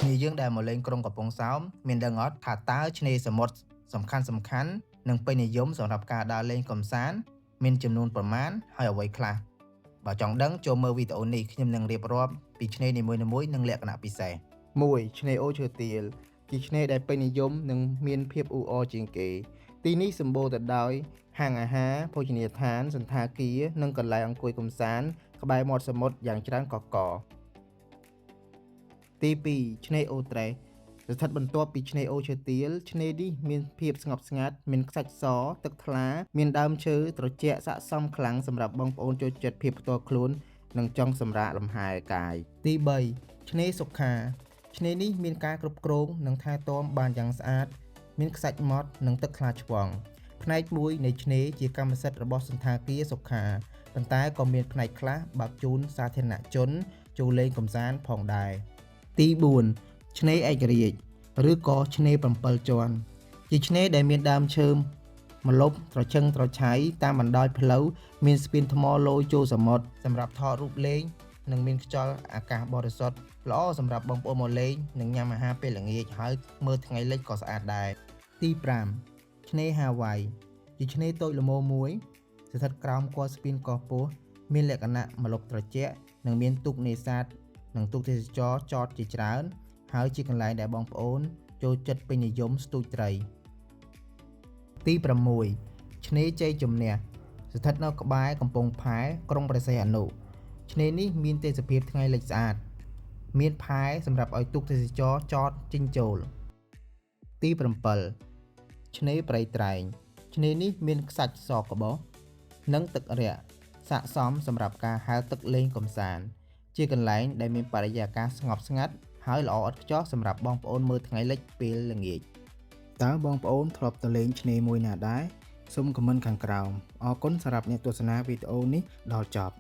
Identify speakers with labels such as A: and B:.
A: គ្នាយើងដែលមកលេងក្រុងកំពង់សោមមានដឹងអត់ថាតើឆ្នេរសមុទ្រសំខាន់និងពេញនិយមសម្រាប់ការដើរលេងកម្សាន្តមានចំនួនប្រមាណហើយអ្វីខ្លះបើចង់ដឹងចូលមើលវីដេអូនេះខ្ញុំនឹងរៀបរាប់ពីឆ្នេរនីមួយៗនិងលក្ខណៈពិសេស 1. ឆ្នេរអូឈើទាលជាឆ្នេរដែលពេញនិយមនិងមានភាពអ៊ូអរជាងគេទីនេះសម្បូរទៅដោយហាងអាហារភោជនីយដ្ឋានសន្តាគារនិងកន្លែងអង្គុយកម្សាន្តក្បែរមាត់សមុទ្រយ៉ាងច្រើនកកកទី2 ឆ្នេរអូត្រេសស្ថិតបន្ទាប់ពីឆ្នេរអូឈើទាលឆ្នេរនេះមានភាពស្ងប់ស្ងាត់មានខ្សាច់សទឹកថ្លាមានដើមឈើត្រជាក់ស័ក្តិសមខ្លាំងសម្រាប់បងប្អូនចូលចិត្តភាពផ្ទាល់ខ្លួននិងចង់សម្រាកលំហែកាយទី3ឆ្នេរសុខាឆ្នេរនេះមានការគ្រប់គ្រងនិងថែទាំបានយ៉ាងស្អាតមានខ្សាច់ម៉ត់និងទឹកថ្លាឆ្វង់ផ្នែកមួយនៃឆ្នេរជាកម្មសិទ្ធិរបស់សន្តាគារសុខាប៉ុន្តែក៏មានផ្នែកខ្លះបើកជូនសាធារណជនចូលលេងកម្សាន្តផងដែរទី4ឆ្នេរឯករាជ្យឬក៏ឆ្នេរ7ជាន់ជាឆ្នេរដែលមានដើមឈើម្លប់ត្រឈឹងត្រឆៃតាមបណ្ដោយផ្លូវមានស្ពានថ្មលយចូលសមុទ្រសម្រាប់ថតរូបលេងនិងមានខ្យល់អាកាសបរិសុទ្ធល្អសម្រាប់បងប្អូនមកលេងនិងញ៉ាំអាហារពេលល្ងាចហើយមើលថ្ងៃលិចក៏ស្អាតដែរទី5ឆ្នេរហាវ៉ៃជាឆ្នេរតូចល្មមមួយស្ថិតក្រោមគល់ស្ពានកោះពោះមានលក្ខណៈម្លប់ត្រជាក់និងមានទូកនេសាទនិងទូកទេសចរចតជាច្រើនហើយជាកន្លែងដែលបងប្អូនចូលចិត្តពេញនិយមស្ទូចត្រីទី6ឆ្នេរជ័យជំនះស្ថិតនៅក្បែរកំពង់ផែក្រុងព្រះសីហនុឆ្នេរនេះមានទេសភាពថ្ងៃលិចស្អាតមានផែសម្រាប់ឲ្យទូកទេសចរចតចេញចូលទី7ឆ្នេរព្រៃត្រែងឆ្នេរនេះមានខ្សាច់សក្បុសនិងទឹករាក់ស័ក្តិសមសម្រាប់ការហែលទឹកលេងកម្សាន្តជាកន្លែងដែលមានបរិយាកាសស្ងប់ស្ងាត់ហើយល្អឥតខ្ចោះសម្រាប់បងប្អូនមើលថ្ងៃលិចពេលល្ងាចតើបងប្អូនធ្លាប់ទៅលេងឆ្នេរមួយណាដែរសូមខមមិនខាងក្រោមអរគុណសម្រាប់អ្នកទស្សនាវីដេអូនេះដល់ចប់